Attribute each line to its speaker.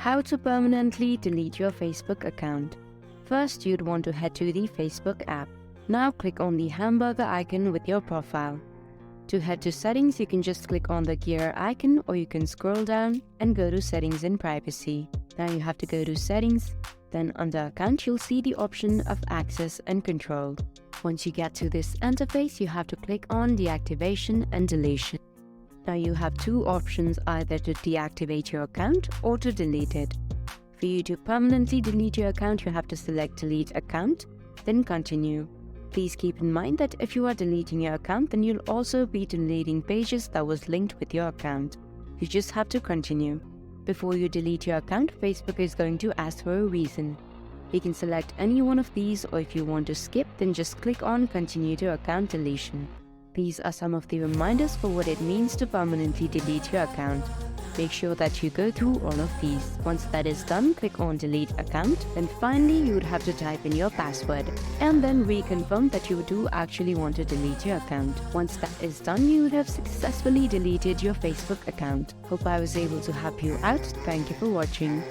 Speaker 1: How to permanently delete your Facebook account. First, you'd want to head to the Facebook app. Now click on the hamburger icon with your profile. To head to settings, you can just click on the gear icon, or you can scroll down and go to settings and privacy. Now you have to go to settings, then under account you'll see the option of access and control. Once you get to this interface, you have to click on deactivation and deletion. Now you have two options, either to deactivate your account or to delete it. For you to permanently delete your account, you have to select delete account, then continue. Please keep in mind that if you are deleting your account, then you'll also be deleting pages that was linked with your account. You just have to continue. Before you delete your account, Facebook is going to ask for a reason. You can select any one of these, or if you want to skip, then just click on continue to account deletion. These are some of the reminders for what it means to permanently delete your account. Make sure that you go through all of these. Once that is done, click on delete account. Then finally, you would have to type in your password and then reconfirm that you do actually want to delete your account. Once that is done, you would have successfully deleted your Facebook account. Hope I was able to help you out. Thank you for watching.